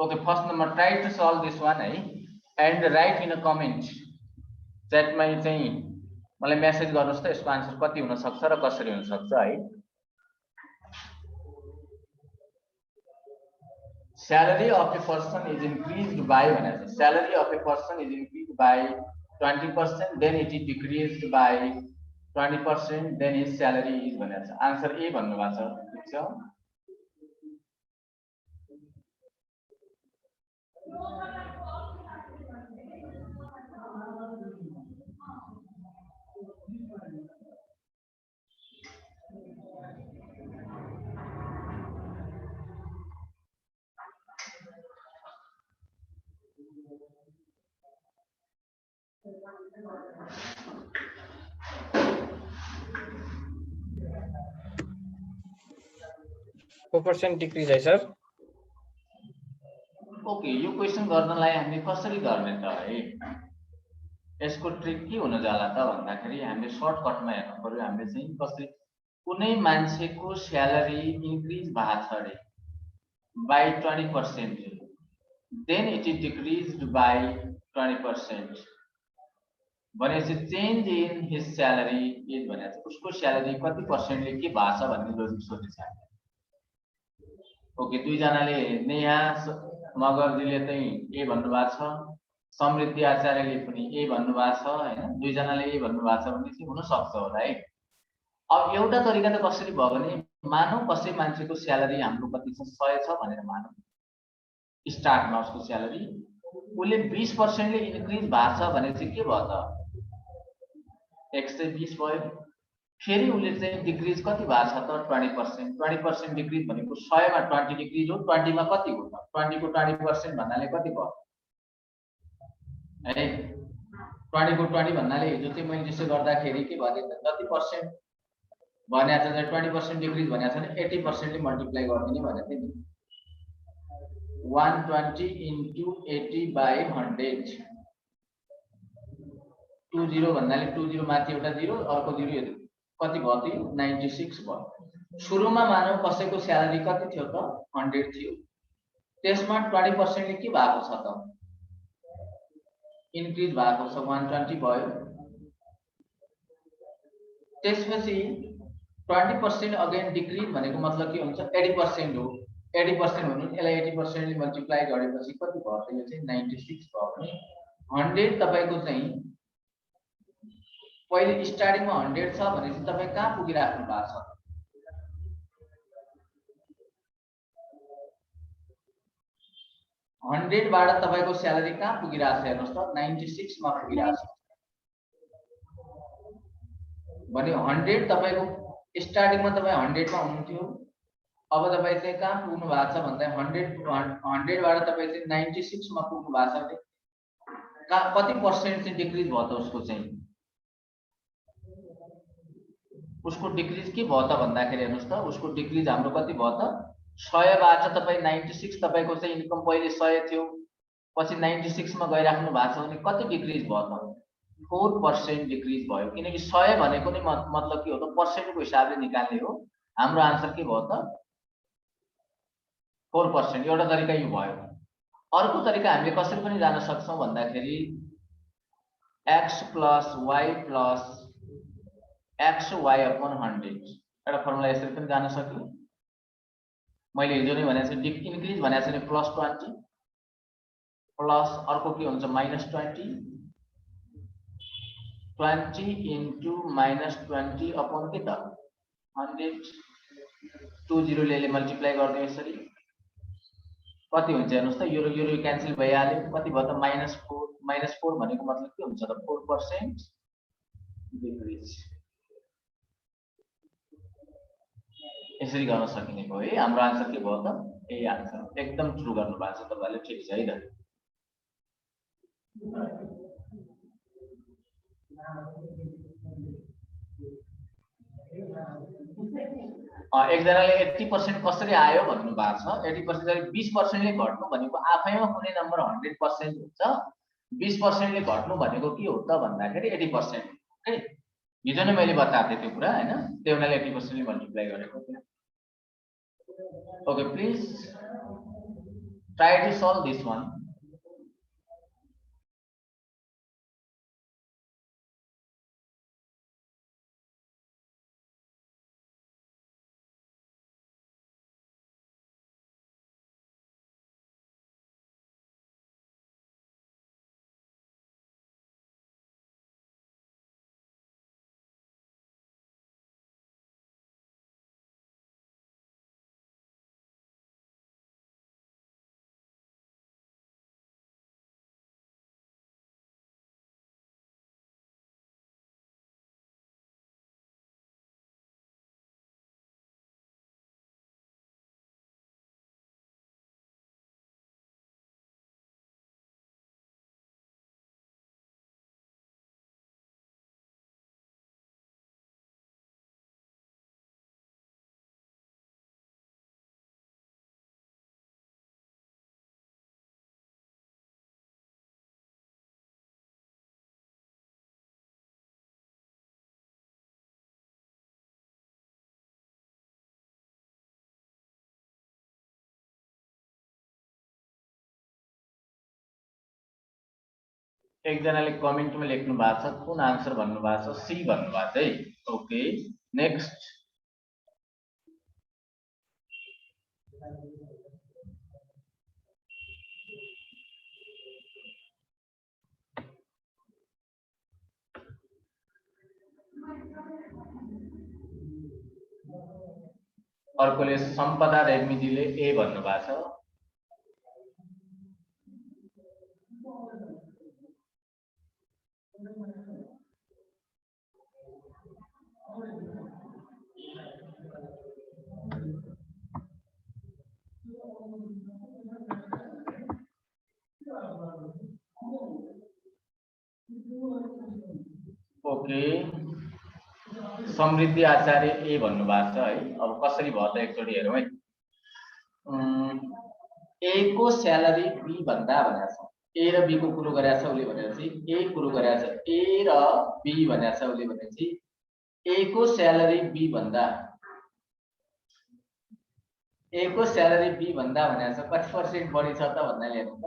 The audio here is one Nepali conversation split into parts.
Okay, first number, try to solve this one and write in a comment chat मा चाहिँ मलाई मेसेज गर्नुस् त यसको आन्सर कति हुन सक्छ र कसरी हुन सक्छ है। Salary of a person is increased by salary of a person is increased by 20%, then it is decreased by 20%, then his salary is answer A भन्नु भएको छ। ठीक छ। 4% डिक्रिज है सर। ओके, यो क्वेशन गर्नलाई हामीले कसरी गर्ने त है, यसको ट्रिक के हुन जाला त भन्दाखेरि हामीले सर्टकटमा हेर्नु पर्यो। हामीले चाहिँ कसरी कुनै मान्छेको स्यालेरी इन्क्रिज भएको छ रे by 20%, then it is decreased by 20%, भनेपछि change in his salary is भनेको उसको स्यालेरी कति पर्सेन्टले के भएको छ भन्ने लोजिक सोचेछ। ओके, दुई जनाले नेहा मगरजीले चाहिँ ए भन्नुभएको छ, समृद्धि आचार्यले पनि ए भन्नुभएको छ हैन, दुई जनाले ए भन्नुभएको छ भने चाहिँ हुन सक्छ होला है। अब एउटा तरिका त कसरी भयो भने मानौ कसै मान्छेको स्यालेरी हाम्रो कति छ 100 छ भनेर मानौ, स्टार्टमा उसको स्यालेरी उले 20% ले इन्क्रिज भएको छ भने चाहिँ के भयो त 120 भयो। फेरि उले चाहिँ डिक्रिज कति भएको छ त 20%। 20% डिक्रिज भनेको 100 मा 20 डिक्रिज हो, 20 मा कति हो त 20 को 20% भन्नाले कति भयो है, 20 को 20 भन्नाले हिजो चाहिँ मैले त्यसो गर्दाखेरि के भयो त जति पर्सेन्ट भनेको छ 20% डिक्रिज भनेको छ भने 80% ले मल्टिप्लाई गरिदिने भनेको थिए नि। 120 into 80 by 100, 20 भन्नाले 20 माथि एउटा 0 अर्को 0 कति भयो त 96 भयो। सुरुमा मानौ कसैको स्यालेरी कति थियो त 100 थियो, त्यसमा 20% ले के भएको छ त इन्क्रिज भएको छ 120 भयो। त्यसपछि 20% अगेन डिक्रिज भनेको मतलब के हुन्छ 80% हो। 80% भन्नु यसलाई 80% ले मल्टिप्लाई गरेपछि कति भयो त यो चाहिँ 96 भयो भने 100 तपाईको चाहिँ पहिले स्टार्टिङमा 100 छ भने चाहिँ तपाई कहाँ पुगिराख्नु भएको छ 100 बाट तपाईको स्यालेरी कहाँ पुगिराछ हेर्नुस् त 96 मा पुगिराछ भने 100 तपाईको स्टार्टिङमा तपाई 100 मा हुनुहुन्थ्यो, अब तपाई चाहिँ कहाँ पुग्नु भएको छ भन्दा 100 बाट तपाई चाहिँ 96 मा पुग्नु भएको छ। कति पर्सेन्ट चाहिँ डिक्रिज भयो त उसको चाहिँ उसको डिक्रिज के भयो त भन्दाखेरि हेर्नुस् त उसको डिक्रिज हाम्रो कति भयो त 100 बाट तपाई 96 तपाईको चाहिँ इन्कम पहिले 100 थियो पछि 96 मा गइराख्नु भएको छ भने कति डिक्रिज भयो त 4% डिक्रिज भयो, किनकि 100 भनेको नै मतलब के हो त पर्सेन्टको हिसाबले निकाल्ने हो। हाम्रो आन्सर के भयो त 4%। एउटा तरिका यो भयो। अर्को तरिका हामीले कसरी पनि जान सक्छौं भन्दाखेरि x plus y plus xy upon 100 एउटा फर्मुला यसरी पनि जान सक्यो। मैले हिजो नै भनेको छु इन्क्रिज भनेको छ नि +20 प्लस अर्को के हुन्छ -20 20 into -20 upon के त 100 20 ले मल्टिप्लाई गर्दै यसरी कति हुन्छ हेर्नुस् त यो क्यान्सल भइहाल्यो कति भयो त -4 भनेको मतलब के हुन्छ त 4% डिक्रिज। यसरी गर्न सकिने भयो है। हाम्रो आन्सर के भयो त यही आन्सर एकदम ट्रु गर्नु भएको छ तपाईहरुले, ठीक छ है त। एकजनाले 80% कसरी आयो भन्नु भएको छ। 80% ले 20% ले घट्नु भनेको आफैमा कुनै नम्बर 100% हुन्छ, 20% ले घट्नु भनेको के हो त भन्दाखेरि 80% है। हिजो नै मैले बताएको थिएँ त्यो कुरा हैन, त्यो हुनाले 80% ले मल्टिप्लाई गरेको थियो। Okay, please Try to solve this one. एकजनाले कमेन्टमा लेख्नु भएको छ कुन आन्सर भन्नु भएको छ सी भन्नु भएको छ है ओके नेक्स्ट अर्कोले सम्पदा रेग्मीजीले ए भन्नु भएको छ ओके समृद्धि आचार्य ए भन्नु भएको छ है अब कसरी भयो त एकचोटी हेरौँ है ए को स्यालेरी बी भन्दा भनेको छ ए र बी को कुरो गरेको छ उले भनेपछि ए कुरो गरेको छ ए र बी भनेको छ उले भनेपछि ए को स्यालेरी बी भन्दा ए को स्यालेरी बी भन्दा भनेको छ कति पर्सेन्ट बढी छ त भन्दा हेर्नु त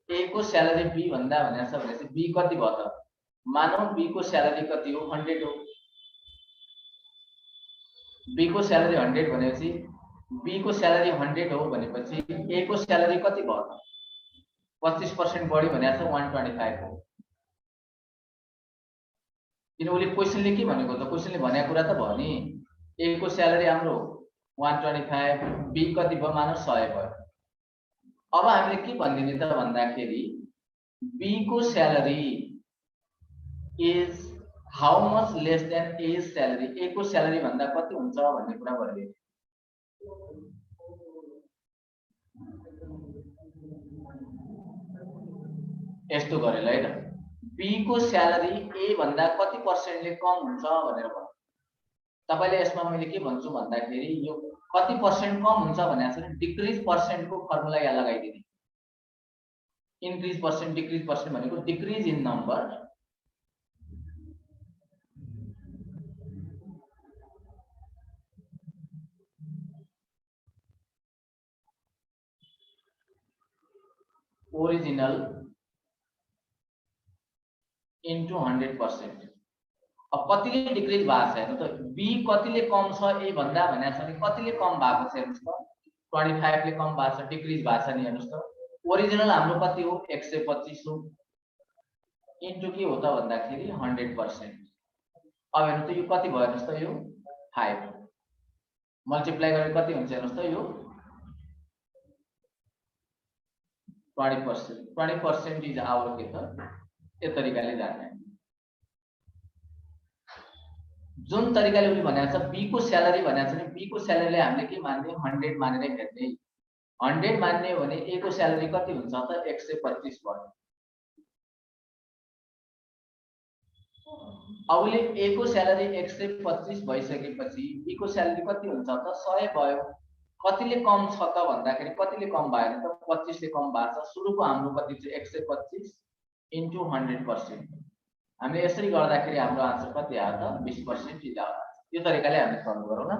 ए को स्यालेरी बी भन्दा भनेको छ भनेपछि बी कति भयो त मानौ बी को स्यालेरी कति हो 100 हो बी को स्यालेरी 100 भनेपछि बी को स्यालेरी 100 हो भनेपछि ए को स्यालेरी कति भयो त 25% बढी भनेको छ 125 हो किन उले क्वेशनले के भनेको त क्वेशनले भनेको कुरा त भयो नि ए को स्यालेरी हाम्रो 125 बी कति भयो मानौ 100 भयो अब हामीले के भन्दिने त भन्दाखेरि बी को salary is how much less than A's salary A को स्यालेरी भन्दा कति हुन्छ भन्ने कुरा भयो यस्तो गरेर है त B को स्यालेरी A भन्दा कति पर्सेन्टले कम हुन्छ भनेर भयो तपाईले यसमा मैले के भन्छु भन्दाखेरि यो कति पर्सेन्ट कम हुन्छ भनेको छ डिक्रिज पर्सेन्ट को फर्मुला यहाँ लगाइदिने इन्क्रिज पर्सेन्ट डिक्रिज पर्सेन्ट भनेको decrease in number original into 100%। अब कतिले डिक्रिज भएको छ हेर्नु त बी कतिले कम छ ए भन्दा भनेको छ नि कतिले कम भएको छ हेर्नुस् त 25 ले कम भएको छ डिक्रिज भएको छ नि हेर्नुस् त ओरिजिनल हाम्रो कति हो 125 हो इन्टु के हो त भन्दाखेरि 100%। अब हेर्नु त यो कति भयो हेर्नुस् त यो 5 मल्टिप्लाई गरेर कति हुन्छ हेर्नुस् त यो 20% इज आवर के त यो तरिकाले जाने जुन तरिकाले उले भनेको छ बी को स्यालेरी भनेको छ नि बी को स्यालेरीले हामीले के मान्ने 100 मानेर हेर्ने 100 मान्ने हो भने ए को स्यालेरी कति हुन्छ त 125 भयो अब उले ए को स्यालेरी 125 भइसकेपछि बी को स्यालेरी कति हुन्छ त 100 भयो कतिले कम छ त भन्दाखेरि कतिले कम भएन त 25 ले कम भएको छ सुरुको हाम्रो कति चाहिँ 125 into 100%। हामीले यसरी गर्दाखेरि हाम्रो आन्सर कति आयो त 20% इज आवर। यो तरिकाले हामीले सल्भ गरौँ न।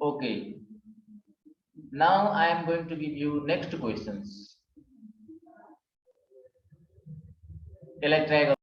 Okay Now I am going to give you next questions. यसलाई ट्राई गर।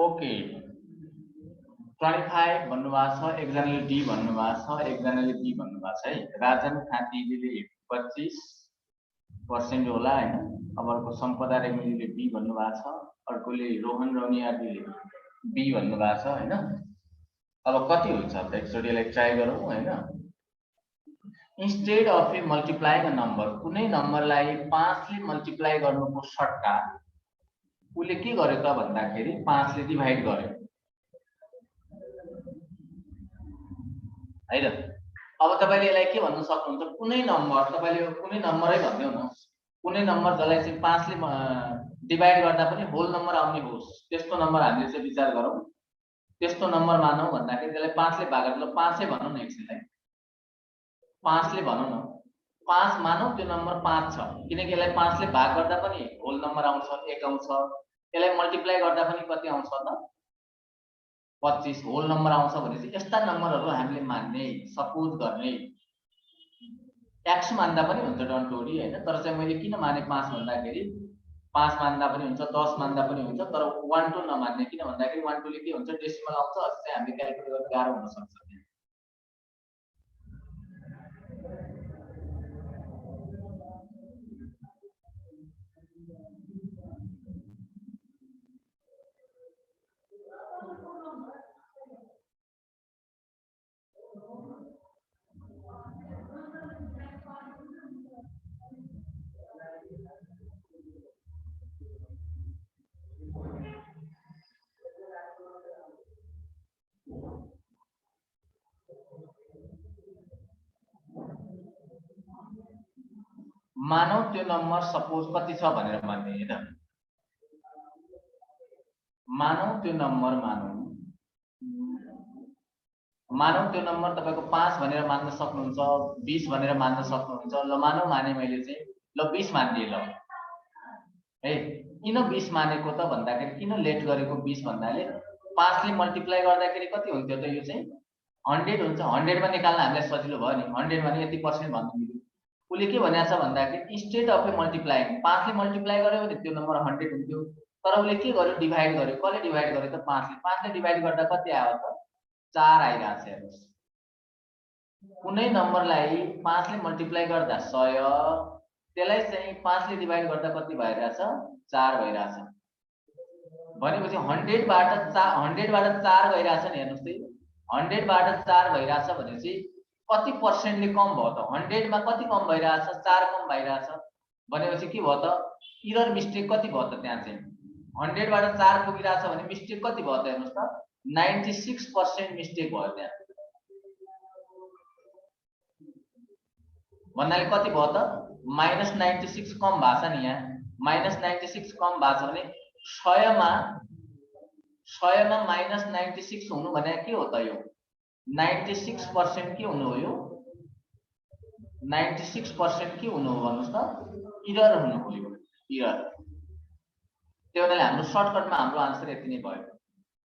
ओके 25 भन्नुभएको छ, एकजनाले डी भन्नुभएको छ, एकजनाले बी भन्नुभएको छ है। राजन खातीले 25% होला हैन। अब अर्को सम्पदा रेग्मीले बी भन्नुभएको छ, अर्कोले रोहन रौनियाले बी भन्नुभएको छ हैन। अब कति हुन्छ त एकचोटी यसलाई ट्राई गरौँ हैन। Instead of A multiplying a number, कुनै नम्बरलाई 5 ले मल्टिप्लाई गर्नुको सट्टा उले के गर्यो त भन्दाखेरि 5 ले डिभाइड गर्यो हैन। अब तपाईले यसलाई के भन्न सक्नुहुन्छ, कुनै नम्बर तपाईले कुनै नम्बरै भन्दियौ न, कुनै नम्बर जसलाई चाहिँ 5 ले डिभाइड गर्दा पनि होल नम्बर आउने होस् त्यस्तो नम्बर हामीले चाहिँ विचार गरौँ। त्यस्तो नम्बर मानौं भन्दाखेरि त्यसलाई 5 ले भाग गरेर 5 नै भनौं न एकछिनलाई, 5 ले भनौं न, 5 मानौं त्यो नम्बर 5 छ, किनकि यसलाई 5 ले भाग गर्दा पनि होल नम्बर आउँछ, 1 आउँछ। यसलाई मल्टिप्लाई गर्दा पनि कति आउँछ त 25 होल नम्बर आउँछ भनेपछि यस्ता नम्बरहरु हामीले मान्ने, सपोज गर्ने। x मान्दा पनि हुन्छ डन्ट वरी हैन, तर चाहिँ मैले किन माने 5 भन्दाखेरि 5 मान्दा पनि हुन्छ, 10 मान्दा पनि हुन्छ, तर 1 2 नमान्ने, किन भन्दाखेरि 1 2 ले के हुन्छ डेसिमल आउँछ, अझै चाहिँ हामीले क्याल्कुलेट गर्न गाह्रो हुन सक्छ। मानौ त्यो नम्बर सपोज कति छ भनेर मान्ने हैन। मानौ त्यो नम्बर मानौ त्यो नम्बर तपाईको 5 भनेर मान्न सक्नुहुन्छ, 20 भनेर मान्न सक्नुहुन्छ। ल मानौ माने मैले चाहिँ, ल 20 मानिदिए ल है। किन 20 मानेको त भन्दाखेरि किन लेट गरेको 20 भन्नाले 5 ले मल्टिप्लाई गर्दाखेरि कति हुन्थ्यो त, यो चाहिँ 100 हुन्छ। 100 मा निकाल्न हामीलाई सजिलो भयो नि, 100 भने यति पर्सेन्ट भन्नु मिल्यो। उले के भनेको छ भन्दाखेरि इन्स्टेड अफ ए मल्टिप्लाइङ, 5 ले मल्टिप्लाई गर्यो भने त्यो नम्बर 100 हुन्थ्यो, तर उले के गर्यो डिभाइड गर्यो। कसले डिभाइड गर्यो त 5 ले। 5 ले डिभाइड गर्दा कति आयो त 4 आइराछ। हेर्नुस्, कुनै नम्बरलाई 5 ले मल्टिप्लाई गर्दा 100, त्यसलाई चाहिँ 5 ले डिभाइड गर्दा कति भइराछ 4 भइराछ। भनेपछि 100 बाट 4 गइराछ नि। हेर्नुस् त 100 बाट 4 भइराछ भनेपछि कति पर्सेन्टले कम भयो त, 100 मा कति कम भइराछ 4 कम भइराछ भनेपछि के भयो त एरर मिस्टेक कति भयो त त्यहाँ चाहिँ 100 बाट 4 पुगिराछ भने मिस्टेक कति भयो त हेर्नुस् त 96% मिस्टेक भयो त्यहाँ। भन्नाले कति भयो त -96 कम भएको छ नि यहाँ। -96 कम भएको छ भने 100 मा -96 हुनु भने के हो त यो 96% के हुनु हो, यो 96% के हुनु हो भन्नुस् त एरर हुनु हो, यो एरर। त्यो हुनाले हाम्रो सर्टकटमा हाम्रो आन्सर यति नै भयो।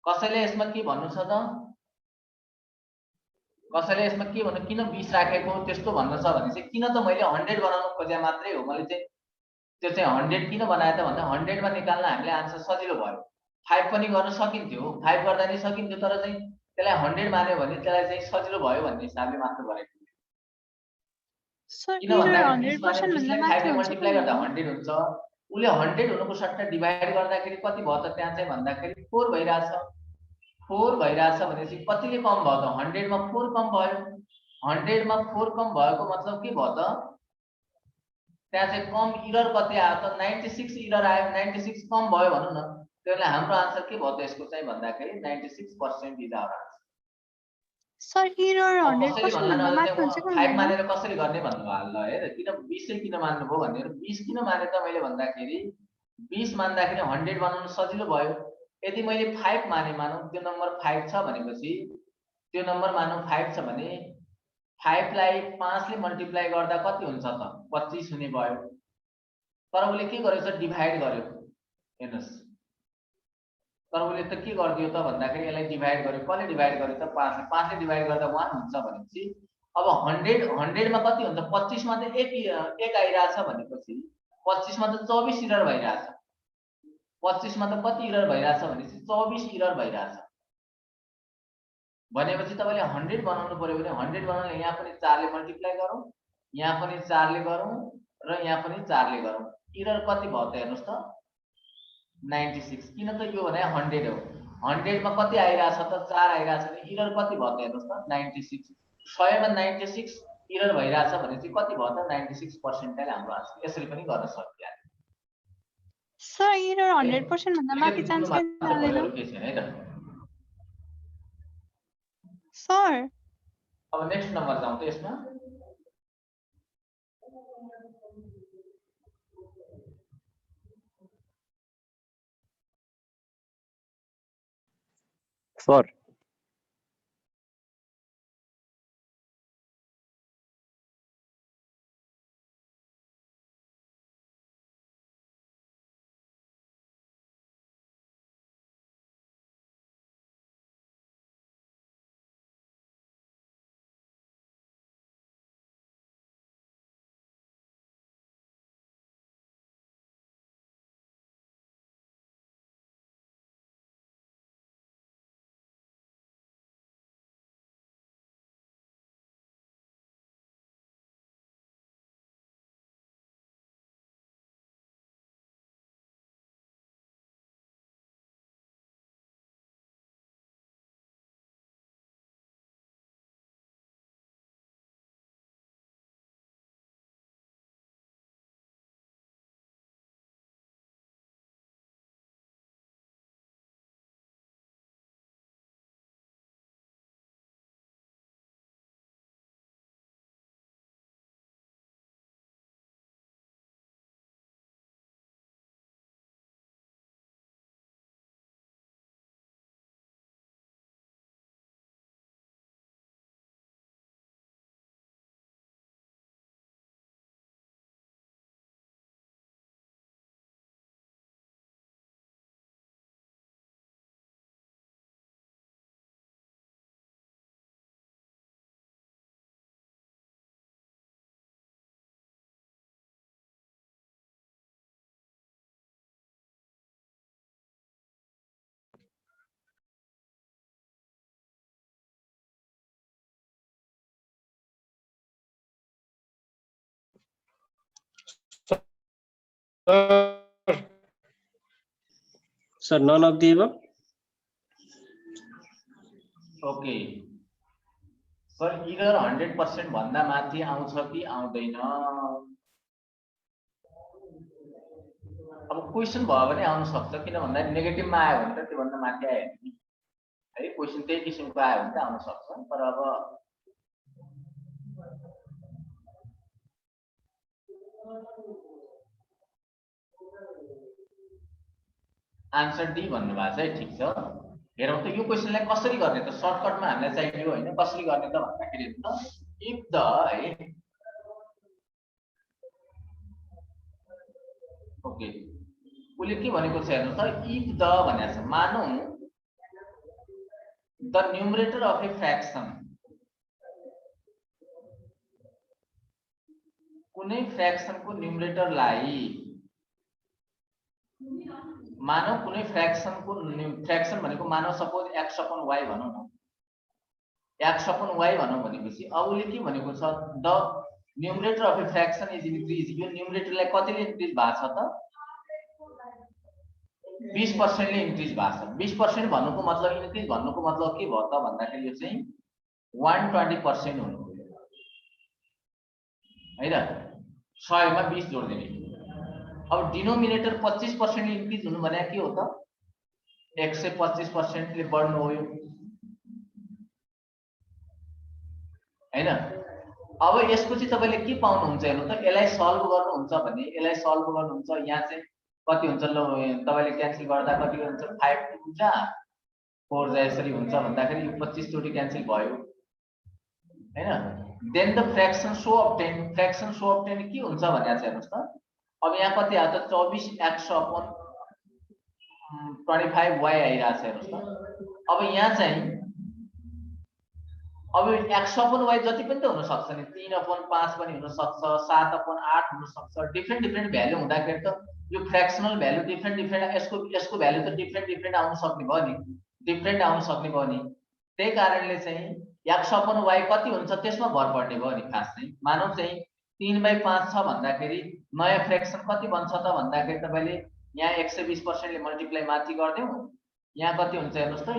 कसैले यसमा के भन्नु छ त, कसैले यसमा के भन्नु किन 20 राखेको त्यस्तो भन्न छ भने चाहिँ किन त मैले 100 बनाउनु खोजे मात्रै हो। मैले चाहिँ त्यो चाहिँ 100 किन बनाए त भन्दा 100 मा निकाल्न हामीले आन्सर सजिलो भयो। 5 पनि गर्न सकिन्थ्यो, 5 गर्दा नि सकिन्थ्यो, तर चाहिँ त्यसलाई 100 मान्यो भने त्यसलाई चाहिँ सजिलो भयो भन्ने हिसाबले मात्र गरेको। सर किन एरर भन्दाखेरि 20 माने 100% 20 भन्दा लाई 5 माथि ले हुन्छ मल्टिप्लाई गर्दा भन्नु 100 हुन्छ। उले 100 हुनुको सट्टा डिभाइड गर्दाखेरि कति भयो त त्यहाँ चाहिँ भन्दाखेरि 4 भइराछ। 4 भइराछ भनेपछि कतिले कम भयो त 100 मा 4 कम भयो। 100 मा 4 कम भएको मतलब के भयो त त्यहाँ चाहिँ कम इरर कति आयो त 96 इरर आयो। 96 कम भयो भनौं न। त्यसले हाम्रो आन्सर के भयो त यसको चाहिँ भन्दाखेरि 96% is our answer. Sir error अब कसैले 100% भन्ला भन्दा न माथि हुन्छ कि 5 हुँदैन? मानेर कसरी गर्ने भन्नुभयो ल हेर किन 20 चाहिँ किन मान्नु भयो भनेर 20 किन माने त मैले भन्दाखेरि 20 मान्दाखेरि 100 बनाउन सजिलो भयो। यदि मैले 5 माने मानौं त्यो नम्बर 5 छ भनेपछि त्यो नम्बर मानौं 5 छ भने 5 लाई 5 ले मल्टिप्लाई गर्दा कति हुन्छ त 25 हुने भयो। तर उले के गरेछ डिभाइड गर्यो। हेर्नुस् तर उले त के गर्दियो त भन्दाखेरि यसलाई डिभाइड गर्यो। कसले डिभाइड गर्यो त 5 ले। 5 ले डिभाइड गर्दा 1 हुन्छ भनेपछि अब 100 मा कति हुन्छ 25 मा त एक आइराछ भनेपछि 25 मा त 24 इरर भइराछ। 25 मा त कति इरर भइराछ भनेपछि 24 इरर भइराछ। भनेपछि तपाईले 100 बनाउनु पर्यो भने 100 बनाउन यहाँ पनि 4 ले मल्टिप्लाई गरौँ, यहाँ पनि 4 ले गरौँ र यहाँ पनि 4 ले गरौँ। इरर कति भयो त हेर्नुस् त 96। किन त यो भने 100 हो। 100 मा कति आइराछ त 4 आइराछ भने इरर कति भयो त हेर्नुस् त 96। 100 मा 96 इरर भइराछ भने चाहिँ कति भयो त 96% हाम्रो आन्सर। यसरी पनि गर्न सकिन्छ। सर एरर 100% भन्दा माथि चान्स किन जाँदैन? के छैन है त। सर अब नेक्स्ट नम्बर जाउँ त यसमा। Sir sir none of the above. Okay sir error 100% भन्दा माथि आउँछ कि आउँदैन? अब क्वेशन भयो भने आउन सक्छ। किन भन्दा नेगेटिभमा आयो भने त त्यो भन्दा माथि आयो नि है। क्वेशन त्यही किसिमको आयो भने त आउन सक्छ। तर अब आन्सर डी भन्नुभएको छ है। ठिक छ हेरौँ त यो क्वेशनलाई कसरी गर्ने त। सर्टकटमा हामीलाई चाहियो हैन। कसरी गर्ने त भन्दाखेरि त इफ द है ओके उले के भनेको छ हेर्नु त इफ द भनेको छ। मानौं the numerator of a fraction कुनै फ्र्याक्सनको न्युमरेटरलाई मानव कुनै फ्र्याक्सनको फ्र्याक्सन भनेको मानव सपोज x अपन y भनौं न x अपन y भनौं भनेपछि अब उले के भनेको छ the numerator of a fraction is increase यो न्युमरेटरलाई कतिले इन्क्रिज भएको छ त 20% ले इन्क्रिज भएको छ 20% भन्नुको मतलब इन्क्रिज भन्नुको मतलब के भयो त भन्दाखेरि यो चाहिँ 120% हुनु हैन 100 मा 20 जोड्दिने अब डिनोमिनेटर 25% ले इन्क्रिज हुनु भने के हो त 125% ले बढ्नु हो यो हैन अब यसको चाहिँ तपाईले के पाउनुहुन्छ हेर्नु त यसलाई सल्भ गर्नुहुन्छ भने यसलाई सल्भ गर्नुहुन्छ यहाँ चाहिँ कति हुन्छ ल तपाईले क्यान्सल गर्दा कति हुन्छ 5 हुन्छ 4 जा यसरी हुन्छ भन्दाखेरि यो 25 चोटी क्यान्सल भयो हैन then the fraction so obtain के हुन्छ भने चाहिँ हेर्नुस् त अब यहाँ कति आयो त 24x अपन 25y आइराछ हेर्नुस् त अब यहाँ चाहिँ अब x अपन y जति पनि त हुन सक्छ नि 3/5 पनि हुन सक्छ 7/8 हुन सक्छ डिफरेन्ट भ्यालु हुँदाखेरि त यो फ्र्याक्सनल भ्यालु डिफरेन्ट यसको भ्यालु त डिफरेन्ट आउन सक्ने भयो नि त्यही कारणले चाहिँ x अपन y कति हुन्छ त्यसमा भर पर्ने भयो नि खास चाहिँ मानौ चाहिँ 3/5 छ भन्दाखेरि नयाँ फ्र्याक्सन कति बन्छ त भन्दाखेरि तपाईले यहाँ 120% ले मल्टिप्लाई माथि गर्दियौ यहाँ कति हुन्छ हेर्नुस् त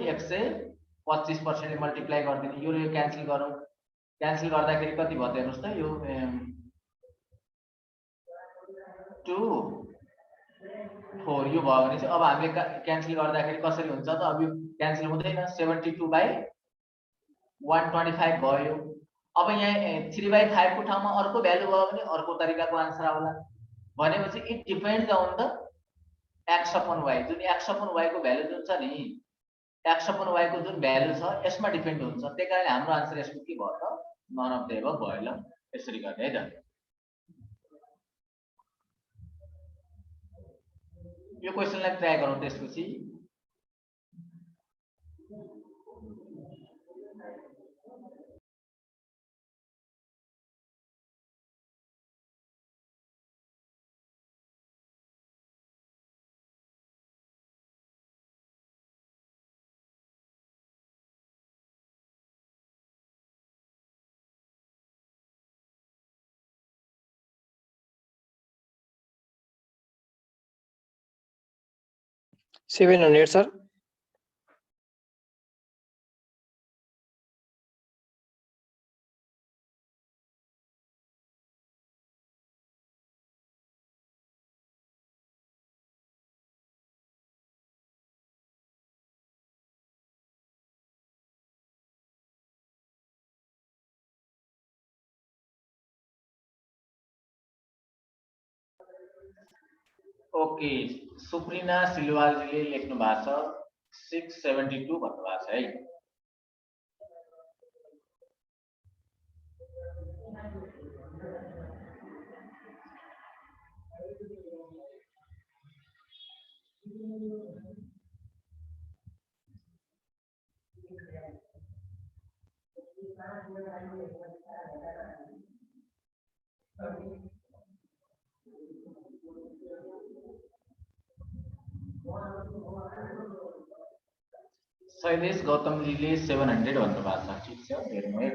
125% ले मल्टिप्लाई गर्दिने यो क्यान्सल गरौँ क्यान्सल गर्दाखेरि कति भयो त हेर्नुस् त यो 2 4 यो भयो भने चाहिँ अब हामीले क्यान्सल गर्दाखेरि कसरी हुन्छ त अब यो क्यान्सल हुँदैन 72/125 भयो अब यहाँ 3/5 को ठाउँमा अर्को भ्यालु भयो भने अर्को तरिकाको आन्सर आउला भनेपछि it depends on the x upon y जुन x अपन y को भ्यालु जुन छ नि x अपन y को जुन भ्यालु छ यसमा डिपेन्ड हुन्छ त्यसैकारण हाम्रो आन्सर यसको के भयो त नन अफ द एबभ भयो ल यसरी गर्ने है त यो क्वेशनलाई ट्राई गरौँ त्यसपछि $700 sir. ओके सुप्रिना सिलवालजीले लेख्नु भएको छ 672 भन्नु भएको छ है शैलेश गौतमजीले 700 भन्नु भएको छ ठीक छ हेर्नु है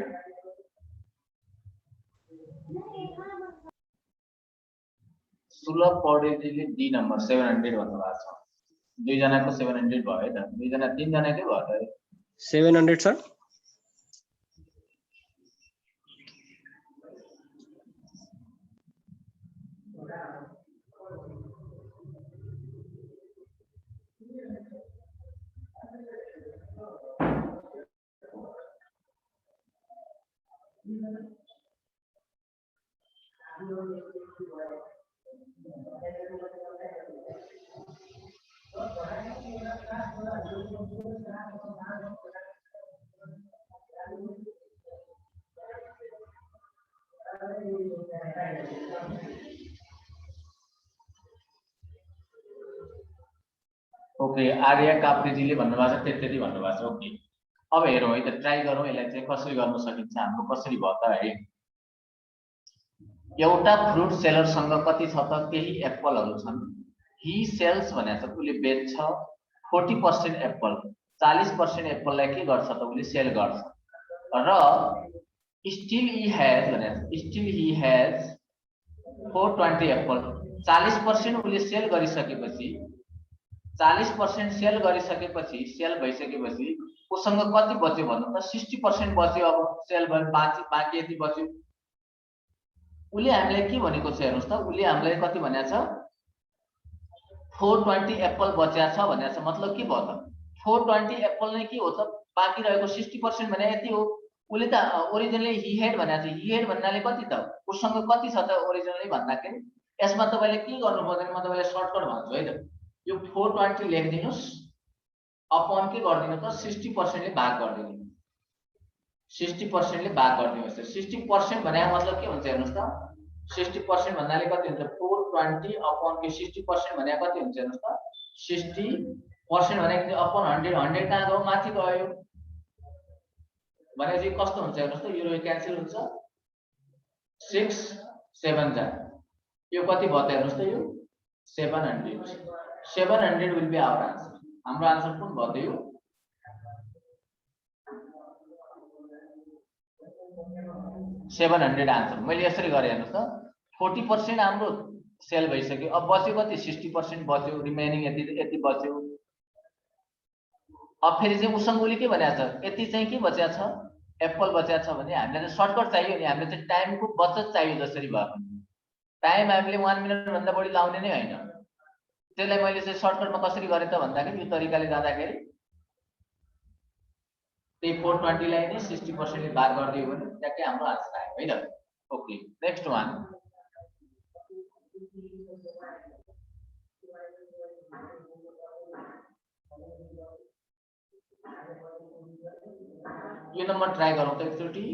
सुलभ पौडेलजीले डी नम्बर 700 भन्नु भएको छ दुई जनाको 700 भयो है त दुई जना तीन जनाकै भयो त 700 sir. ओके आर्या काप्रेजीले भन्नुभएको छ त्यति भन्नुभएको छ ओके अब हेरौँ है त ट्राई गरौँ यसलाई चाहिँ कसरी गर्न सकिन्छ हाम्रो कसरी भयो त है एउटा फ्रुट सेलरसँग कति छ त केही एप्पलहरू छन् ही सेल्स भनेको छ उसले बेच्छ 40% एप्पल 40% एप्पललाई के गर्छ त उसले सेल गर्छ र स्टिल ही हैज भनेको स्टिल ही हैज 420 एप्पल 40% उसले सेल गरिसकेपछि 40% सेल गरिसकेपछि सेल भइसकेपछि उसँग कति बच्यो भन्नु त 60% बच्यो अब सेल भयो बाँकी यति बच्यो उले हामीलाई के भनेको छ हेर्नुस् त उले हामीलाई कति भनेको छ 420 एप्पल बच्या छ भनेको छ मतलब के भयो त 420 एप्पल नै के हो त बाँकी रहेको 60% भने यति हो उले त ओरिजिनली ही हेड भनेको छ ही हेड भन्नाले कति त उसँग कति छ त ओरिजिनली भन्दाखेरि यसमा तपाईले के गर्नु पर्दैन म तपाईलाई सर्टकट भन्छु है त यो 420 लेखिदिनुस् अपन के गर्दिनु त 60% ले भाग गर्दिनु 60% ले भाग गरिदिनुहोस् 60% भने मतलब के हुन्छ हेर्नुस् त 60% भन्नाले कति हुन्छ 420 अपन के 60% भने कति हुन्छ हेर्नुस् त 60% भने अपन 100 100 कहाँ गयो माथि गयो भनेपछि कस्तो हुन्छ हेर्नुस् त यो क्यान्सल हुन्छ 6 7 जा यो कति भयो त हेर्नुस् त यो 700 will be our answer हाम्रो आन्सर कुन भयो त यो 700 आन्सर मैले यसरी गरे हेर्नुस् त 40% हाम्रो सेल भइसक्यो अब बच्यो कति 60% बच्यो रिमेनिङ यति बच्यो अब फेरि चाहिँ उसँग उले के भनेको छ यति चाहिँ के बच्या छ एप्पल बच्या छ भने हामीलाई त सर्टकट चाहियो नि हामीले चाहिँ टाइमको बचत चाहियो जसरी भए पनि टाइम हामीले 1 मिनेट भन्दा बढी लाउने नै हैन त्यसलाई मैले चाहिँ सर्टकटमा कसरी गरे त भन्दाखेरि यो तरिकाले जाँदाखेरि त्यही 420 लाई नै 60% ले भाग गरिदियो भने ट्याक्कै हाम्रो आन्सर आयो है त ओके नेक्स्ट वान यो नम्बर ट्राई गरौँ त एकचोटी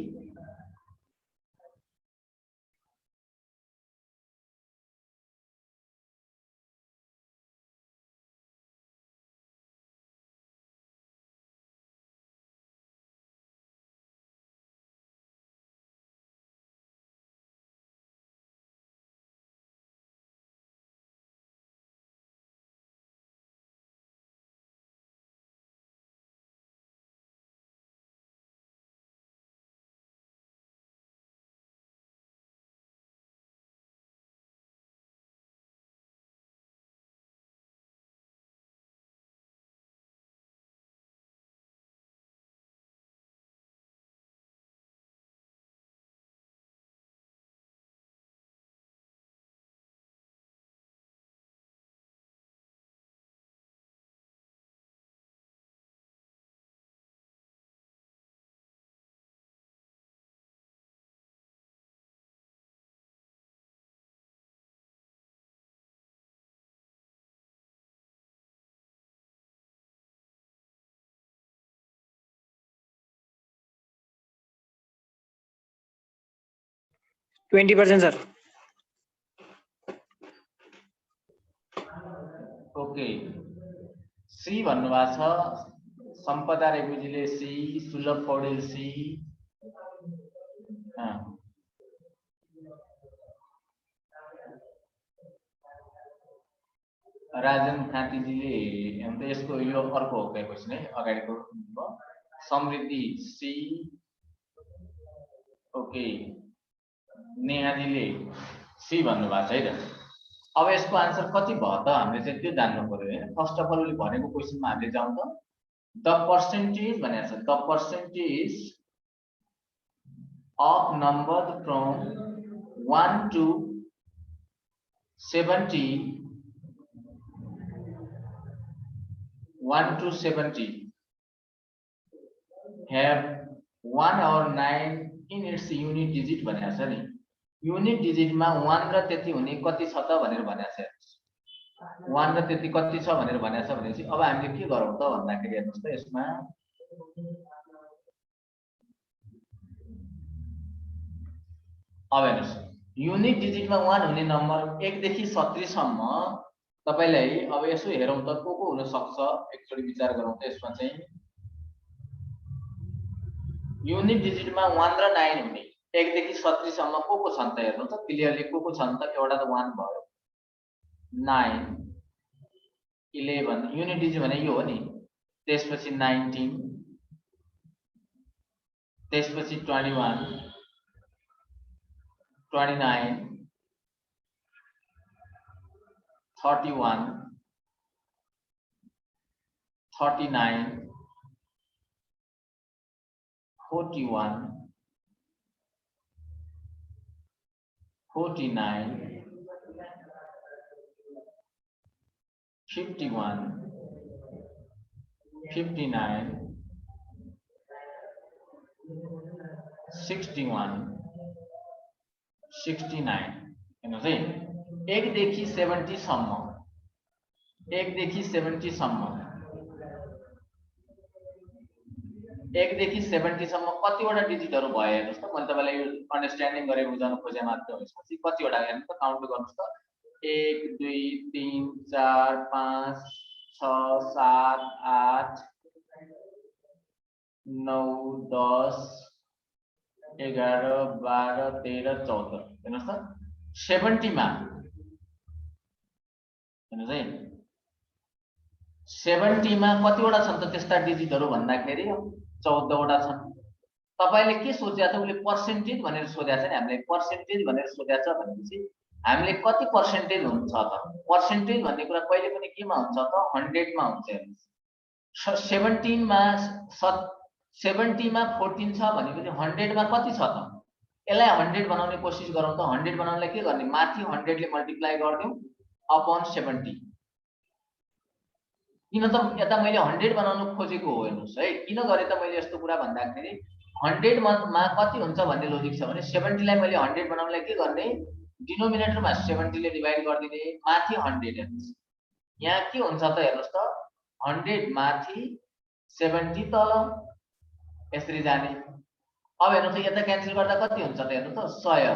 %20 सर ओके सी भन्नुभएको छ सम्पदा रेग्मीजीले सी सुलभ पौडेल सी राजन खाँतीजीले अन्त यसको यो अर्को हो क्वेशन है अगाडिको समृद्धि सी ओके नेहाजीले सी भन्नुभएको छ है त अब यसको आन्सर कति भयो त हामीले चाहिँ त्यो जान्नु पर्यो हैन फर्स्ट अफ अल उले भनेको क्वेशनमा हामीले जाउँ त द पर्सेन्टेज भनेको छ the percentage of number from 1 to 70 1 to 70 have 1 or 9 in its unit digit भनेको छ नि युनिट डिजिटमा 1 र त्यति हुने कति छ त भनेर भनेको छ 1 र त्यति कति छ भनेर भनेको छ भनेपछि अब हामीले के गरौँ त भन्दाखेरि हेर्नुस् त यसमा अब हेर्नुस् युनिट डिजिटमा 1 हुने नम्बर 1 देखि 70 सम्म तपाईलाई अब यसो हेरौँ त को हुन सक्छ एकचोटी विचार गरौँ त यसमा चाहिँ युनिट डिजिटमा 1 र 9 हुने 1 देखि 70 सम्म को छन् त हेर्नु त क्लियरली को छन् त एउटा त 1 भयो 9 11 युनिट डिजिट भने यो हो नि त्यसपछि 19 त्यसपछि 21 29 31 39 41 49 51 59 61 69 हेर्नुहोस् है 1 देखि 70 सम्म 1 देखि 70 सम्म 1 देखि 70 सम्म कतिवटा डिजिटहरु भयो हेर्नुस् त मैले तपाईलाई यो अन्डरस्ट्यान्डिङ गरे बुझाउन खोजे मात्र हो यसपछि कतिवटा हेर्नु त काउन्ट गर्नुस् त 1 2 3 4 5 6 7 8 9 10 11 12 13 14 हेर्नुस् त 70 मा हेर्नुस् है 70 मा कतिवटा छन् त त्यस्ता डिजिटहरु भन्दाखेरि 14 वटा छन् तपाईले के सोचेको छ उले पर्सेन्टेज भनेर सोधेको छ नि हामीले पर्सेन्टेज भनेर सोधेको छ भनेपछि हामीले कति पर्सेन्टेज हुन्छ त पर्सेन्टेज भन्ने कुरा कहिले पनि केमा हुन्छ त 100 मा हुन्छ हेर्नुस् 17 मा 70 मा 14 छ भनेपछि 100 मा कति छ त यसलाई 100 बनाउने कोसिस गरौँ त 100 बनाउनलाई के गर्ने माथि 100 ले मल्टिप्लाई गर्दियौ अपॉन 70 किन त यता मैले 100 बनाउन खोजेको हो हेर्नुस् है किन गरे त मैले यस्तो कुरा भन्दाखेरि 100 मा कति हुन्छ भन्ने लोजिक छ भने 70 लाई मैले 100 बनाउनलाई के गर्ने डिनोमिनेटरमा 70 ले डिवाइड गर्दिने माथि 100 हेर्नुस् यहाँ के हुन्छ त हेर्नुस् त 100 माथि 70 तल यसरी जाने अब हेर्नुस् त यता क्यान्सल गर्दा कति हुन्छ त हेर्नु त 100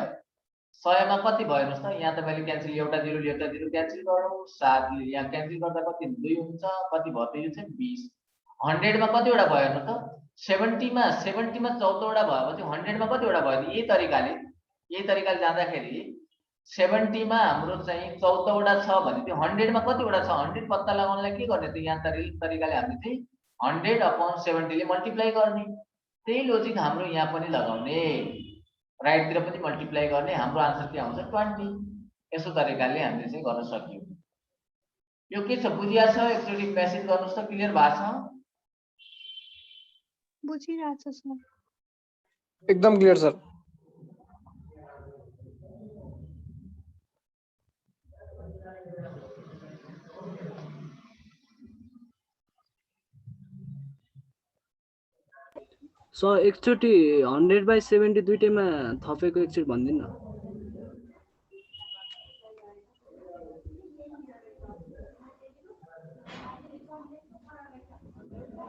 100 मा कति भयो हेर्नुस् त यहाँ तपाईले क्यान्सल एउटा 0 क्यान्सल गरौँ 7 यहाँ क्यान्सल गर्दा कति 2 हुन्छ कति भयो त यो चाहिँ 20 100 मा कतिवटा भयो हेर्नु त 70 मा 14 वटा भएपछि 100 मा कतिवटा भयो यही तरिकाले जाँदाखेरि 70 मा हाम्रो चाहिँ 14 वटा छ भने त्यो 100 मा कतिवटा छ 100 पत्ता लगाउनलाई के गर्ने त यहाँ तरिकाले हामीले चाहिँ 100 अपॉन 70 ले मल्टिप्लाई गर्ने त्यही लोजिक हाम्रो यहाँ पनि लगाउने राइट तिर पनि मल्टिप्लाई गर्ने हाम्रो आन्सर के आउँछ 20 यसो तरिकाले हामीले चाहिँ गर्न सकियो यो के छ बुझिया छ एकचोटी मेसेज गर्नुस् त क्लियर भएको छ बुझिरहेछ सर एकदम क्लियर सर सो एकचोटि 100/70 दुईटैमा थपेको एकचोटि भन्दिनु न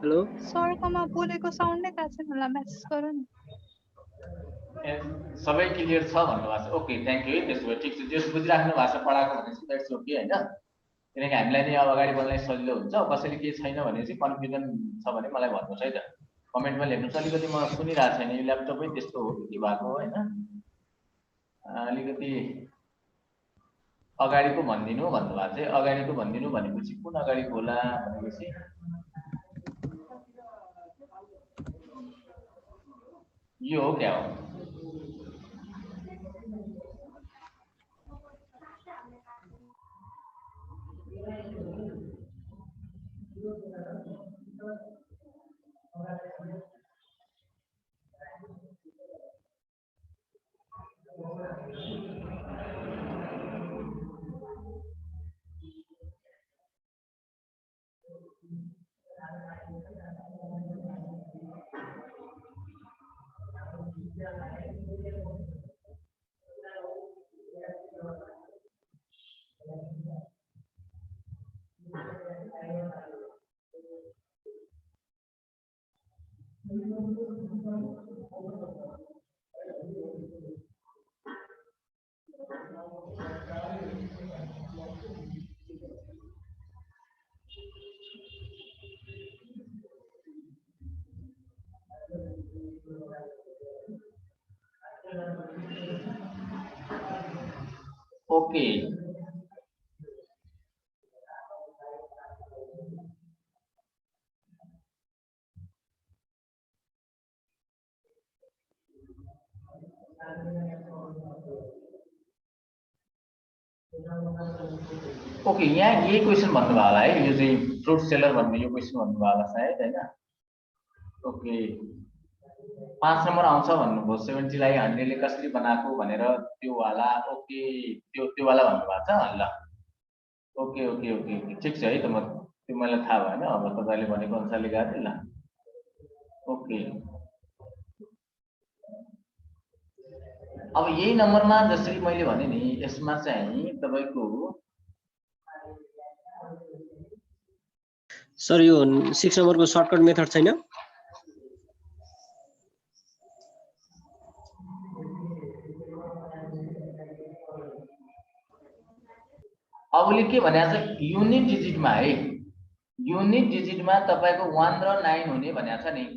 हेलो सरकोमा बोलेको साउन्डै गएको छैन होला मेसेज गरौ न सबै क्लियर छ भन्नुभएको छ ओके थ्यांक यू त्यसो भए ठीक छ जस बुझिराख्नु भएको छ पढाएको भनेपछि द्याट्स ओके हैन किनकि हामीलाई नि अब अगाडि बढ्नलाई सजिलो हुन्छ कसैले के छैन भने चाहिँ कन्फ्युजन छ भने मलाई भन्नुस् है त कमेन्टमा लेख्नुस् अलिकति म सुनिरहेको छैन यो ल्यापटपै त्यस्तो हो के भएको हैन अलिकति अगाडिको भन्दिनु भन्नुभएको चाहिँ अगाडिको भन्दिनु भनेपछि कुन अगाडिको होला भनेपछि यो हो क्या हो ओके ओके यहाँ यही क्वेसन भन्नुभयो होला है, यो चाहिँ फ्रुट सेलर भन्ने यो क्वेसन भन्नुभयो होला सायद हैन। ओके 5 नम्बर आउँछ भन्नुभयो, 70 लाई 100 ले कसरी बनाएको भनेर त्यो वाला। ओके त्यो वाला भन्नुभएको छ ल। ओके ओके ओके ओके ठीक छ है त, म त्यो मलाई थाहा भएन, अब तपाईले भनेको अनुसारले गरे ल। ओके अब यही नम्बरमा जसरी मैले भने नि यसमा चाहिँ तपाईको सर यो 6 नम्बरको सर्टकट मेथड छैन? अबले के भने छ युनिट डिजिटमा है, युनिट डिजिटमा तपाईको 1 र 9 हुने भनेको छ नि।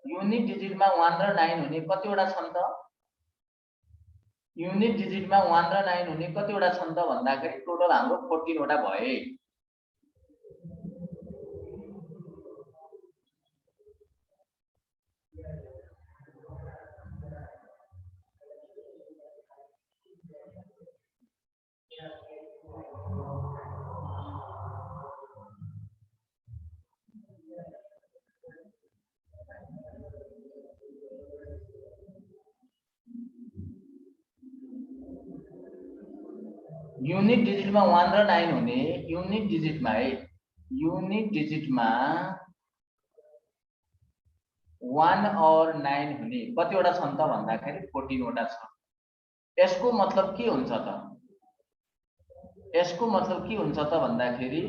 युनिट डिजिटमा 1 र 9 हुने कतिवटा छन् त? युनिट डिजिटमा 1 र 9 हुने कतिवटा छन् त भन्दाखेरि टोटल हाम्रो 14 वटा भए। युनिट डिजिटमा 1 र 9 हुने, युनिट डिजिटमा है, युनिट डिजिटमा 1 और 9 हुने कतिवटा छन् त भन्दाखेरि 14 वटा छ। यसको मतलब के हुन्छ त? यसको मतलब के हुन्छ त भन्दाखेरि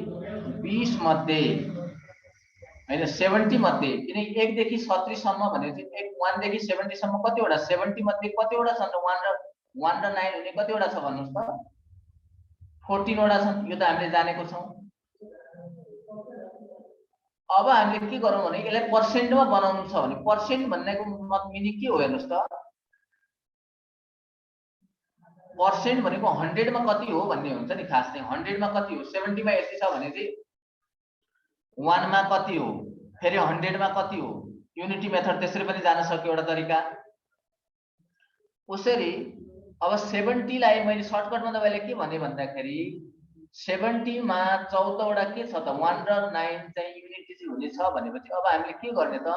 20 मध्ये हैन 70 मध्ये, किन 1 देखि 70 सम्म भनेपछि 1 देखि 70 सम्म कतिवटा, 70 मध्ये कतिवटा छन् त 1 र 9 हुने कतिवटा छ भन्नुस् त? 14 वटा छन्, यो त हामीले जानेको छौं। अब हामीले के गरौँ भने यसलाई पर्सेन्टमा बनाउनु छ भने पर्सेन्ट भन्नेको मिनिङ के हो हेर्नुस् त? पर्सेन्ट भनेको 100 मा कति हो भन्ने हुन्छ नि खास चाहिँ। 100 मा कति हो, 70 मा यति छ भने चाहिँ 1 मा कति हो, फेरि 100 मा कति हो। युनिटी मेथड त्यसरी पनि जान सक्यो एउटा तरिका। उसरी अब 70 लाई मैले सर्टकटमा तपाईले के भने भन्दाखेरि 70 मा 14 वटा के छ त 1 र 9 चाहिँ युनिट डिजिट हुने छ भनेपछि अब हामीले के गर्ने त,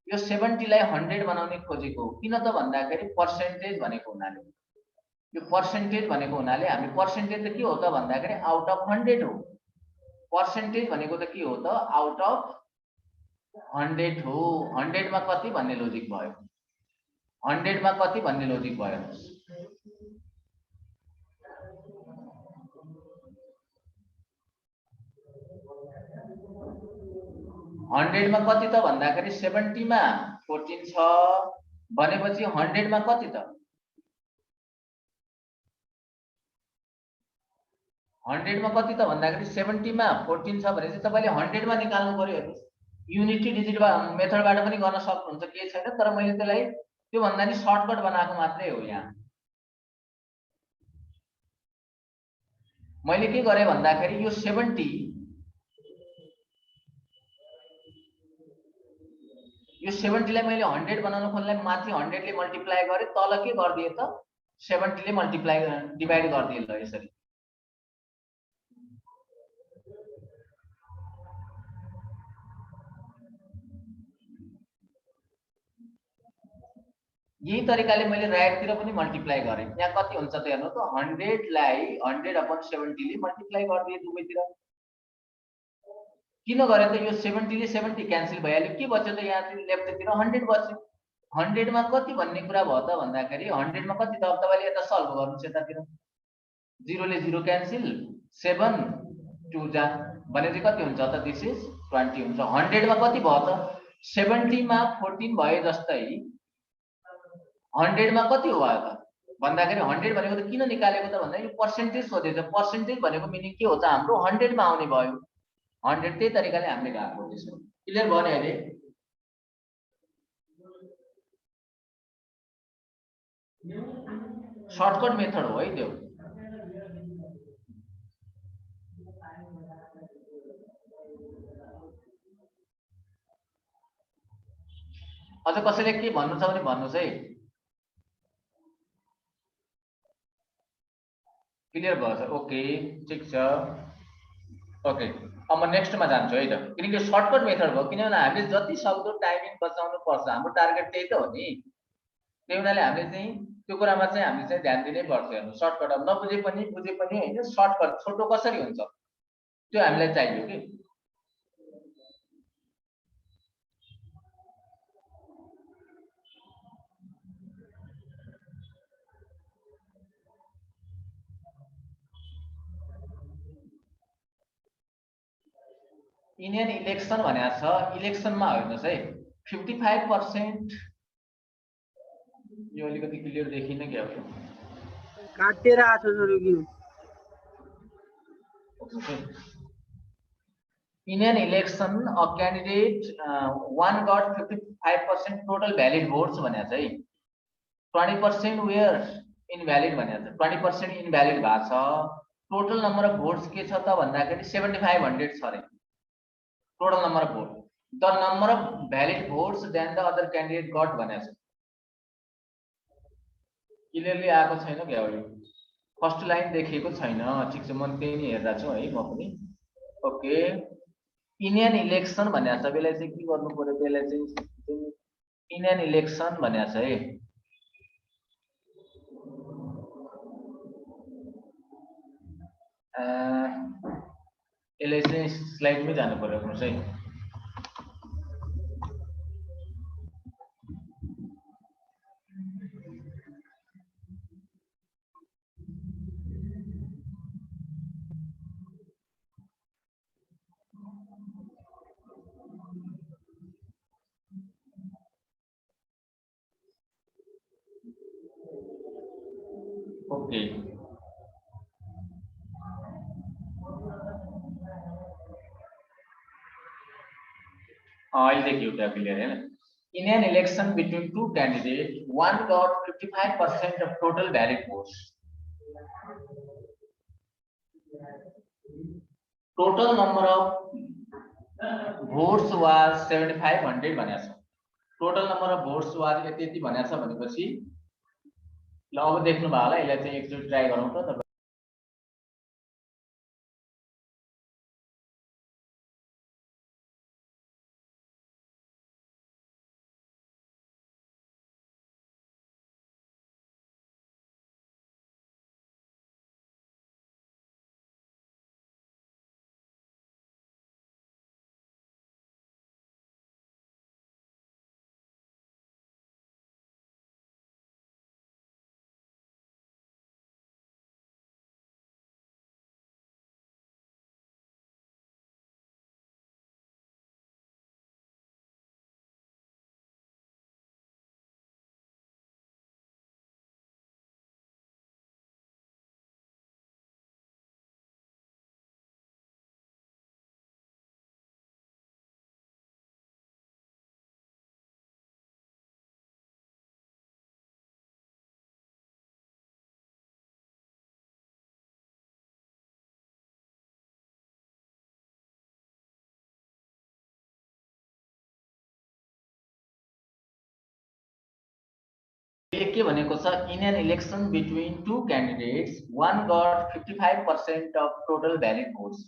यो 70 लाई 100 बनाउने खोजेको। किन त भन्दाखेरि पर्सेन्टेज भनेको हुनाले, यो पर्सेन्टेज भनेको हुनाले हामी पर्सेन्टेज त के हो त भन्दाखेरि आउट अफ 100 हो। पर्सेन्टेज भनेको त के हो त आउट अफ 100 हो। 100 मा कति भन्ने लोजिक भयो, 100 मा कति भन्ने लोजिक भयो। 100 मा कति त भन्दाखेरि 70 मा 14 छ भनेपछि 100 मा कति त, 100 मा कति त भन्दाखेरि 70 मा 14 छ भनेपछि तपाईले 100 मा निकाल्नु पर्यो। हेर्नुस् युनिटी डिजिट मेथडबाट पनि गर्न सक्नुहुन्छ, के छैन। तर मैले त्यसलाई त्यो भन्दा नि सर्टकट बनाएको मात्रै हो। यहाँ मैले के गरे भन्दाखेरि यो 70 लाई मैले 100 बनाउन खोज्दा माथि 100 ले मल्टिप्लाई गरे, तल के गर्दिए त 70 ले मल्टिप्लाई डिभाइड गर्दिए ल यसरी। यही तरिकाले मैले राइटतिर पनि मल्टिप्लाई गरे। यहाँ कति हुन्छ त हेर्नु त 100 लाई 100/70 ले मल्टिप्लाई गर्दिए दुवैतिर। किन गरे त यो 70 ले 70 क्यान्सल भइहाल्यो, के बच्यो त यहाँ चाहिँ लेफ्टतिर 100 बच्यो। 100 मा कति भन्ने कुरा भयो त भन्दाखेरि 100 मा कति त अब तपाईले यता सल्भ गर्नुस्, यतातिर 0 ले 0 क्यान्सल, 7 2 जा भने चाहिँ कति हुन्छ त दिस इज 20 हुन्छ। 100 मा कति भयो त 70 मा 14 भए जस्तै 100 मा कति हो भयो त भन्दाखेरि 100 भनेको त किन निकालेको त भन्दा यो पर्सेन्टेज सोधेछ। पर्सेन्टेज भनेको मिनिङ के हो त हाम्रो 100 मा आउने भयो। 100 त्यही तरिकाले हामीले गएको त्यसो। क्लियर भयो नि अहिले? सर्टकट मेथड हो है त्यो। अझ कसैले के भन्नु छ भने भन्नुस् है। क्लियर भयो सर? ओके ठिक छ। ओके अब म नेक्स्टमा जान्छु है त, किनकि सर्टकट मेथड भयो, किनभने हामीले जति सक्दो टाइमिङ बचाउनु पर्छ, हाम्रो टार्गेट त्यही त हो नि। त्यही हुनाले हामीले चाहिँ त्यो कुरामा चाहिँ हामीले चाहिँ ध्यान दिनै पर्छ। हेर्नु सर्टकट अब नबुझे पनि बुझे पनि होइन, सर्टकट छोटो कसरी हुन्छ त्यो हामीलाई चाहियो कि। इन्डियन इलेक्सन भनेको छ, इलेक्सनमा हेर्नुहोस् है 55%, यो अलिकति क्लियर देखिन क्या हो, काटेर आएको छ सर यो। Indian election, a candidate one got 55% total valid votes भनेको छ है, 20% were invalid भनेको छ, 20% invalid भएको छ। टोटल नम्बर अफ भोट्स के छ त भन्दाखेरि 7500 छ रे total number of vote. The number of valid votes than the other candidate got भनेको छ। क्लियरली आएको छैन क्या हो, यो फर्स्ट लाइन देखिएको छैन। ठिक छ, म त्यही नै हेर्दा छु है म पनि। ओके इन्डियन इलेक्सन भनेको छ, बेला चाहिँ के गर्नु पर्यो, बेला चाहिँ इन्डियन इलेक्सन भनेको छ है। यसलाई चाहिँ स्लाइडमै जानु पर्यो हेर्नुहोस् है। ओके अहिले के हो क्लियर है। In an election between two candidates, one got 55% of total valid votes. Total number of votes was 7500 भनेको छ। Total number of votes was यति यति भनेको छ भनेपछि ल अब देख्नु भयो होला, यसलाई चाहिँ एकचोटि ट्राई गरौँ त। के भनेको छ, in an election between two candidates one got 55% of total valid votes.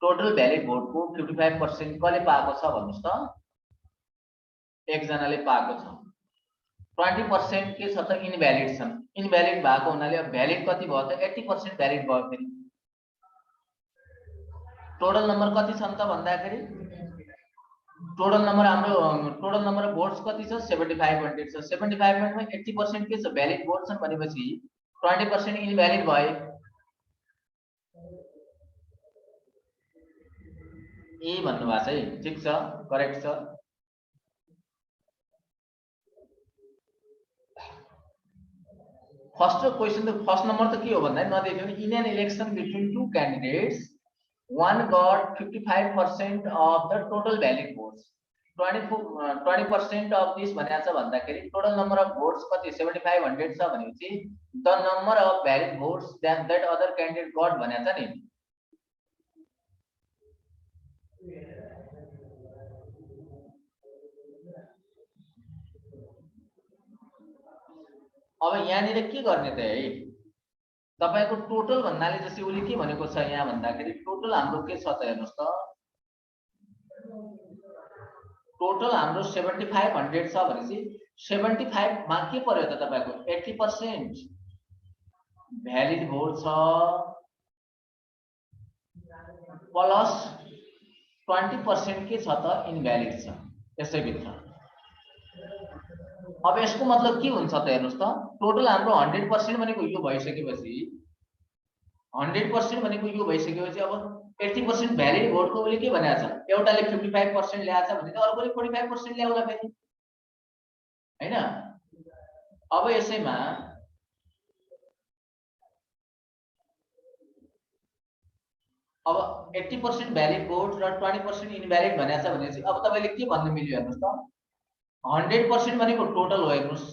Total valid भोटको 55% कसले पाएको छ भन्नुस् त? एकजनाले पाएको छ। 20% के छ त इनभ्यालिड छन्। इनभ्यालिड भएको हुनाले अब भ्यालिड कति भयो त 80% भ्यालिड भयो। फेरि टोटल नम्बर कति छन् त भन्दाखेरि टोटल नम्बर हाम्रो टोटल नम्बर अफ भोट्स कति छ 7500 छ। 7500 मा 80% के छ भ्यालिड भोट छन् भनेपछि 20% इनभ्यालिड भए। ए भन्नु भएको छ है, ठीक छ, करेक्ट छ। फर्स्ट क्वेशन त फर्स्ट नम्बर त के हो भन्दा नदेख्यो नि, in an election between two candidates one got 55% of the total valid votes. 20% of this भनेको छ भन्दाखेरि टोटल नम्बर अफ भोट्स कति 7500 छ भनेपछि the number of valid votes that other candidate got भनेको छ नि। अब यहाँनिर के गर्ने त है तपाईको टोटल भन्नाले जस्तै उले के भनेको छ यहाँ भन्दाखेरि टोटल हाम्रो के छ त हेर्नुस् त टोटल हाम्रो 7500 छ भनेपछि 75 मा के पर्यो त तपाईको 80% भ्यालिड भोट छ प्लस 20% के छ त इनभ्यालिड छ यसै भित्र। अब यसको मतलब के हुन्छ त हेर्नुस् त टोटल हाम्रो 100% भनेको यो भइसकेपछि 100% भनेको यो भइसकेपछि अब 80% भ्यालिड भोटको उले के भनेको छ एउटाले 55% ल्याएको छ भने अर्कोले 45% ल्याउला फेरि हैन। अब यसैमा अब 80% भ्यालिड भोट र 20% इनभ्यालिड भनेको छ भनेपछि अब तपाईले के भन्नु मिल्यो हेर्नुस् त 100% भनेको टोटल हो हेर्नुस्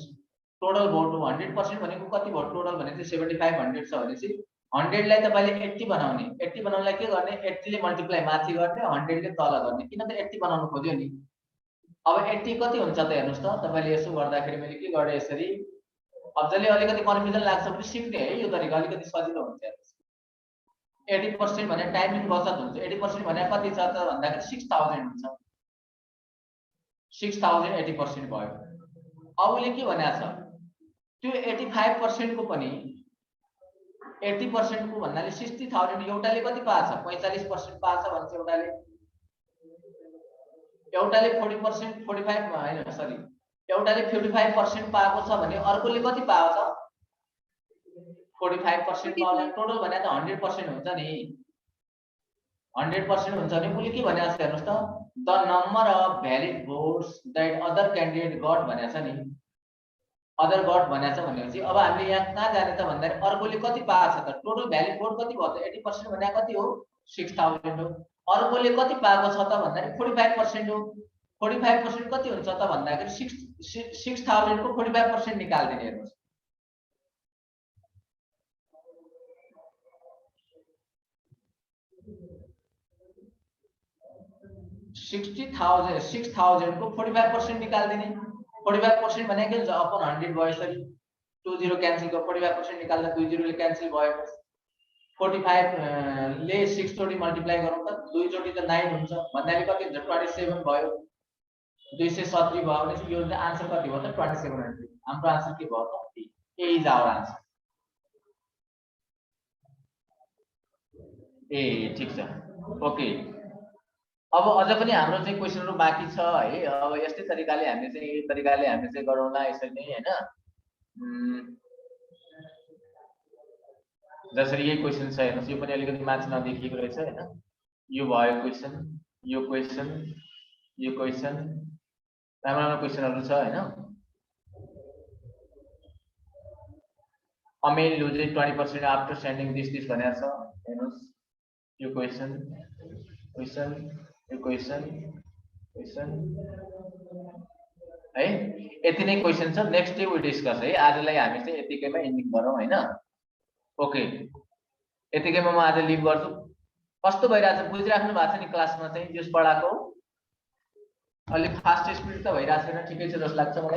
टोटल भोट हो 100% भनेको कति भोट टोटल भनेपछि 7500 छ भनेपछि 100 लाई तपाईले 80 बनाउने 80 बनाउनलाई के गर्ने 80 ले मल्टिप्लाई माथि गर्ने 100 ले तल गर्ने किन त 80 बनाउन खोज्यो नि। अब 80 कति हुन्छ त हेर्नुस् त तपाईले यसो गर्दाखेरि मैले के गरे यसरी अब जसले अलिकति कन्फ्युजन लाग्छ भने सिक्ने है यो तरिका अलिकति सजिलो हुन्छ हेर्नुस् 80% भने टाइमिङ बचत हुन्छ 80% भने कति छ त भन्दाखेरि 6000 हुन्छ 6000 80% भयो। अब उले के भनेको छ त्यो 85% को पनि 80% को भन्नाले 60000 एउटाले कति पाछ 45% पाछ भन्छ एउटाले 40% 45 हैन सरी एउटाले 55% पाएको छ भने अर्कोले कति पाएको छ 45% पाउँदा टोटल भने त 100% हुन्छ नि 100% हुन्छ नि उले के भनेको छ हेर्नुस् त the number of valid votes that other candidate got भनेको छ नि अदर गट भनेको छ भनेपछि अब हामीले यहाँ कहाँ जाने त भन्दा अर्कोले कति पाएको छ त टोटल भ्यालिड भोट कति भयो त 80% भने कति हो 6000 हो अर्कोले कति पाएको छ त भन्दा 45% हो 45% कति हुन्छ त भन्दाखेरि 6000 को 45% निकाल्दिने हेर्नुस् 6000 को 45% निकाल्दिने 45% भनेको हुन्छ अपन 100 भयो यसरी 20 क्यान्सल को 45% निकाल्दा 20 ले क्यान्सल भयो 45 ले 6 चोटी मल्टिप्लाई गरौँ त 2 चोटी त 9 हुन्छ भन्दाखेरि कति हुन्छ 27 भयो 270 भयो भने यो आन्सर कति भयो त 2700 हाम्रो आन्सर के भयो त ए इज आवर आन्सर ए ठीक छ ओके। अब अझ पनि हाम्रो चाहिँ क्वेशनहरु बाँकी छ है अब यस्तै तरिकाले हामीले चाहिँ गरौँला यसरी नै हैन जसरी यही क्वेशन छ हेर्नुस् यो पनि अलिकति माथि नदेखिएको रहेछ हैन यो भयो क्वेशन राम्रो क्वेशनहरु छ हैन अमेन लुजेज 20% आफ्टर सेन्डिङ दिस भनेको छ हेर्नुस् यो क्वेशन है यति नै क्वेशन छ नेक्स्ट डे वी डिस्कस है आजलाई हामी चाहिँ यतिकैमा एन्डिङ गरौँ हैन ओके यतिकैमा म आज लिभ गर्छु कस्तो भइराछ बुझिराख्नु भएको छ नि क्लासमा चाहिँ जस पढाको अलि फास्ट स्पिड त भइराछ छैन ठिकै छ जस्तो लाग्छ मलाई।